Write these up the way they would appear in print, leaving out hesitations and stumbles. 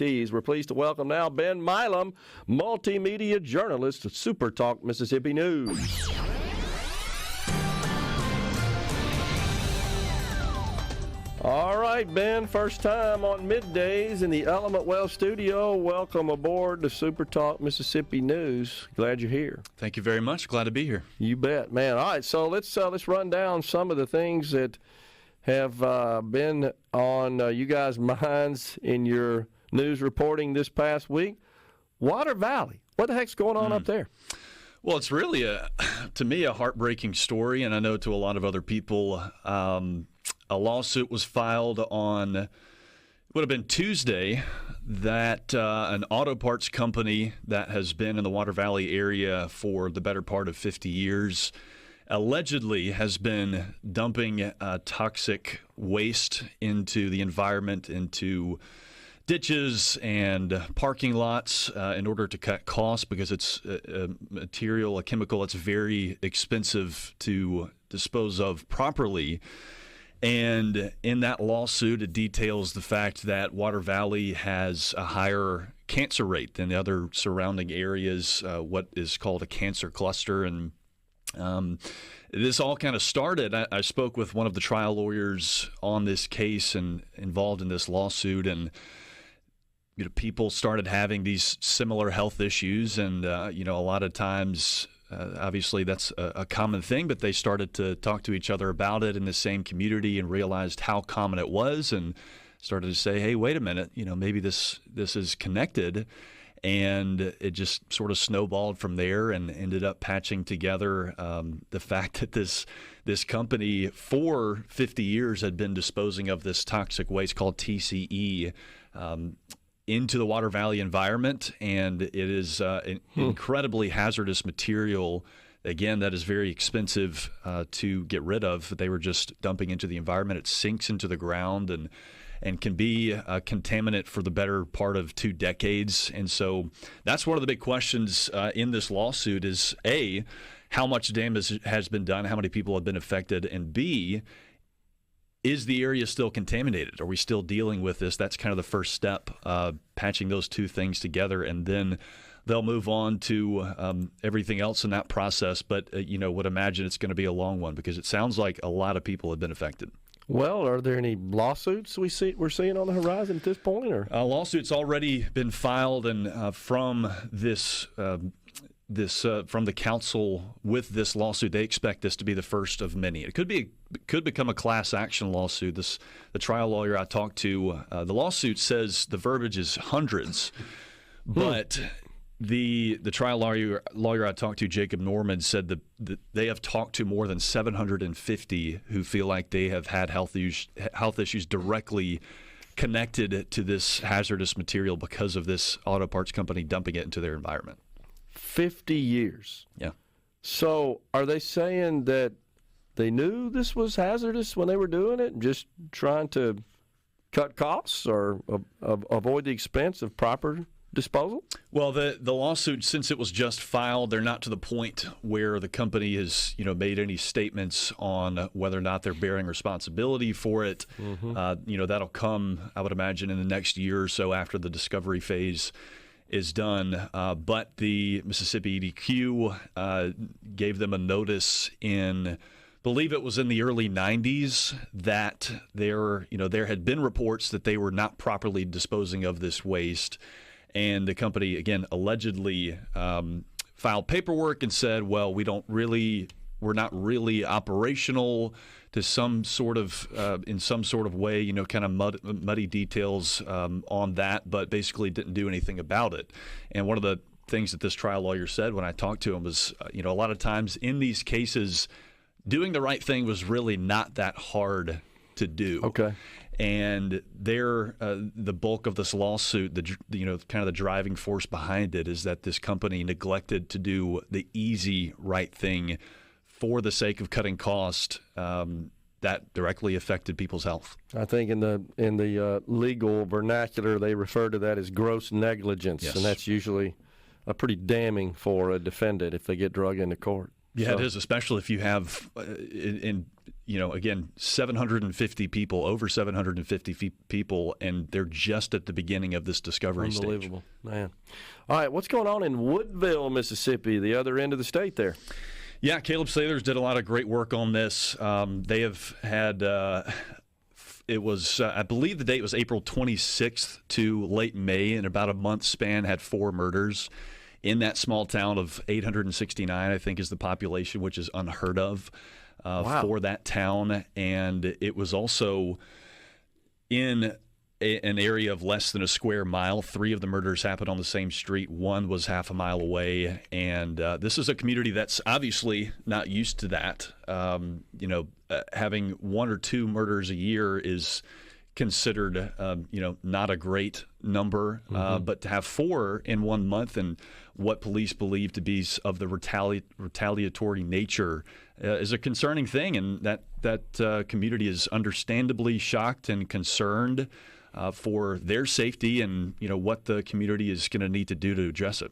We're pleased to welcome now Ben Milam, Multimedia Journalist at SuperTalk Mississippi News. All right, Ben, first time on middays in the Element Well studio. Welcome aboard to SuperTalk Mississippi News. Glad you're here. Thank you very much. Glad to be here. You bet, man. All right, so let's run down some of the things that have been on you guys' minds in your news reporting this past week. Water Valley. What the heck's going on up there? Well, it's really, to me, a heartbreaking story, and I know to a lot of other people. A lawsuit was filed on, it would have been Tuesday, that an auto parts company that has been in the Water Valley area for the better part of 50 years allegedly has been dumping toxic waste into the environment, into ditches and parking lots in order to cut costs, because it's a material, a chemical that's very expensive to dispose of properly. And in that lawsuit, it details the fact that Water Valley has a higher cancer rate than the other surrounding areas, what is called a cancer cluster. And this all kind of started. I spoke with one of the trial lawyers on this case and involved in this lawsuit, and people started having these similar health issues, and a lot of times, obviously that's a common thing, but they started to talk to each other about it in the same community and realized how common it was, and started to say, hey, wait a minute, maybe this is connected. And it just sort of snowballed from there and ended up patching together the fact that this company for 50 years had been disposing of this toxic waste called TCE into the Water Valley environment, and it is an incredibly hazardous material, again, that is very expensive to get rid of. They were just dumping into the environment. It sinks into the ground and can be a contaminant for the better part of 2 decades. And so that's one of the big questions in this lawsuit is, A, how much damage has been done, how many people have been affected, and B, is the area still contaminated? Are we still dealing with this? That's kind of the first step, patching those two things together, and then they'll move on to everything else in that process. But, would imagine it's going to be a long one, because it sounds like a lot of people have been affected. Well, are there any lawsuits we're seeing on the horizon at this point? Or lawsuits already been filed, and from this from the council with this lawsuit, they expect this to be the first of many. It could become a class action lawsuit. The trial lawyer I talked to, the lawsuit says the verbiage is hundreds, but the trial lawyer I talked to, Jacob Norman, said that they have talked to more than 750 who feel like they have had health issues directly connected to this hazardous material because of this auto parts company dumping it into their environment. 50 years. Yeah. So are they saying that they knew this was hazardous when they were doing it, just trying to cut costs or avoid the expense of proper disposal? Well, the lawsuit, since it was just filed, they're not to the point where the company has made any statements on whether or not they're bearing responsibility for it. Mm-hmm. That'll come, I would imagine, in the next year or so after the discovery phase is done, but the Mississippi EDQ gave them a notice in, believe it was in the early 90s, that there had been reports that they were not properly disposing of this waste, and the company, again, allegedly filed paperwork and said, well, we're not really operational to some sort of, in some sort of way, kind of muddy details on that, but basically didn't do anything about it. And one of the things that this trial lawyer said when I talked to him was, a lot of times in these cases, doing the right thing was really not that hard to do. Okay. And the bulk of this lawsuit, kind of the driving force behind it is that this company neglected to do the easy right thing for the sake of cutting cost that directly affected people's health. I think in the legal vernacular, they refer to that as gross negligence, yes. And that's usually a pretty damning for a defendant if they get drug into court. Yeah, so. It is, especially if you have, in again, 750 people, over 750 people, and they're just at the beginning of this discovery stage. Unbelievable, man. All right, what's going on in Woodville, Mississippi, the other end of the state there? Yeah, Caleb Sailors did a lot of great work on this. They have had, it was, I believe the date was April 26th to late May, in about a month span, had 4 murders in that small town of 869, I think is the population, which is unheard of for that town. And it was also in an area of less than a square mile. 3 of the murders happened on the same street. 1 was half a mile away. And this is a community that's obviously not used to that. Having 1 or 2 murders a year is considered, not a great number. But to have 4 in 1 month, and what police believe to be of the retaliatory nature is a concerning thing. And that community is understandably shocked and concerned for their safety, and what the community is going to need to do to address it.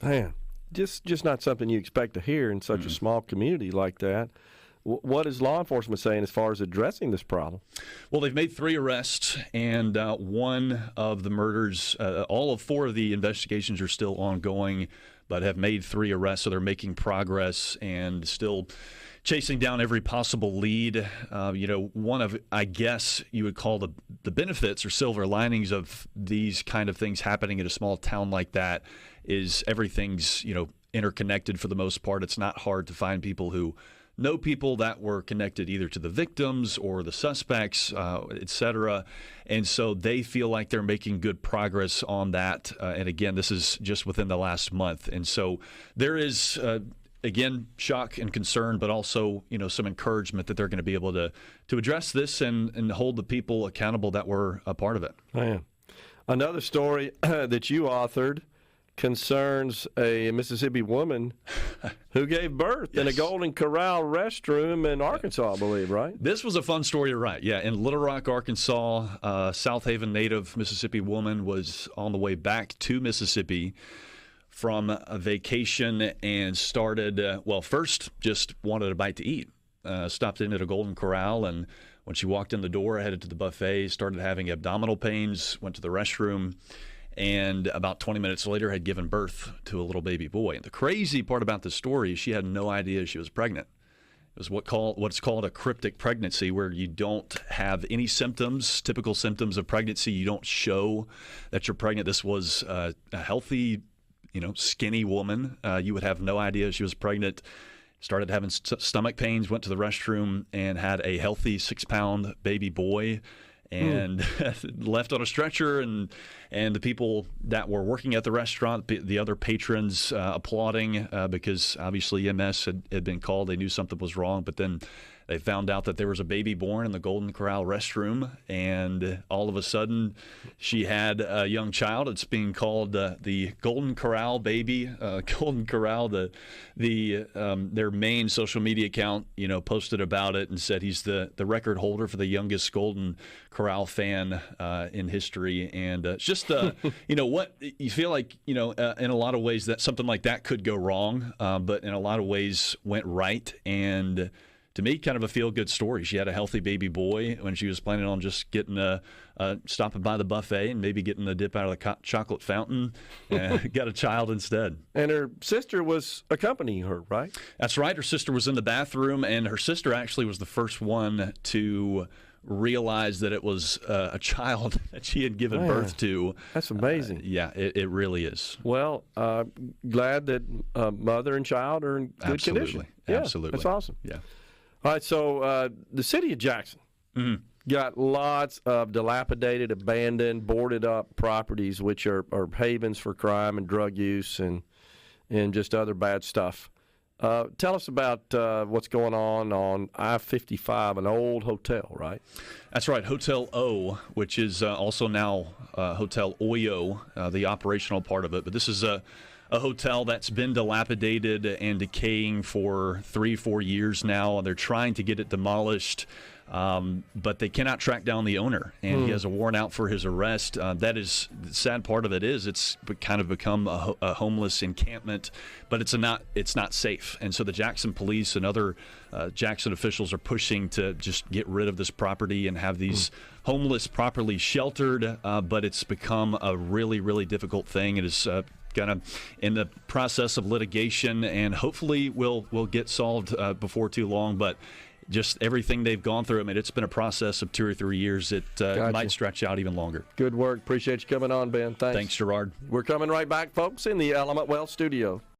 Man, just not something you expect to hear in such a small community like that. What is law enforcement saying as far as addressing this problem? Well, they've made 3 arrests, and 1 of the murders, all of 4 of the investigations are still ongoing, but have made 3 arrests, so they're making progress and still chasing down every possible lead. One of, I guess you would call the benefits or silver linings of these kind of things happening in a small town like that is everything's, interconnected for the most part. It's not hard to find people who know people that were connected either to the victims or the suspects, et cetera. And so they feel like they're making good progress on that. And again, this is just within the last month. And so there is, again, shock and concern, but also, some encouragement that they're going to be able to address this and hold the people accountable that were a part of it. Man. Another story that you authored concerns a Mississippi woman who gave birth in a Golden Corral restroom in Arkansas, I believe, right? This was a fun story to write. Yeah, in Little Rock, Arkansas, a South Haven native Mississippi woman was on the way back to Mississippi from a vacation and started, first just wanted a bite to eat. Stopped in at a Golden Corral, and when she walked in the door, headed to the buffet, started having abdominal pains, went to the restroom, and about 20 minutes later had given birth to a little baby boy. And the crazy part about this story is she had no idea she was pregnant. It was what's called a cryptic pregnancy, where you don't have any symptoms, typical symptoms of pregnancy. You don't show that you're pregnant. This was a healthy, skinny woman. You would have no idea she was pregnant. Started having stomach pains, went to the restroom, and had a healthy 6-pound baby boy. And left on a stretcher, and the people that were working at the restaurant, the other patrons applauding because obviously EMS had been called. They knew something was wrong, but then they found out that there was a baby born in the Golden Corral restroom, and all of a sudden she had a young child. It's being called the Golden Corral baby. Golden Corral, their main social media account, posted about it and said he's the record holder for the youngest Golden Corral fan in history. And it's just, what you feel like, in a lot of ways that something like that could go wrong, but in a lot of ways went right. And to me, kind of a feel-good story. She had a healthy baby boy when she was planning on just getting stopping by the buffet and maybe getting a dip out of the chocolate fountain. Got a child instead. And her sister was accompanying her, right? That's right. Her sister was in the bathroom, and her sister actually was the first one to realize that it was a child that she had given birth to. That's amazing. It really is. Well, glad that mother and child are in good condition. Absolutely. That's awesome. Yeah. All right, so the city of Jackson got lots of dilapidated, abandoned, boarded up properties, which are havens for crime and drug use and just other bad stuff. Tell us about what's going on I-55, an old hotel, right? That's right, Hotel O, which is also now Hotel Oyo, the operational part of it. But this is a hotel that's been dilapidated and decaying for 3-4 years now, and they're trying to get it demolished. but they cannot track down the owner, and he has a warrant out for his arrest. That is the sad part of it is it's kind of become a homeless encampment, but it's not safe. And so the Jackson police and other Jackson officials are pushing to just get rid of this property and have these homeless properly sheltered, but it's become a really, really difficult thing. It is kind of in the process of litigation, and hopefully will get solved before too long. But just everything they've gone through, I mean, it's been a process of 2 or 3 years. It might stretch out even longer. Good work. Appreciate you coming on, Ben. Thanks. Thanks, Gerard. We're coming right back, folks, in the Element Wealth studio.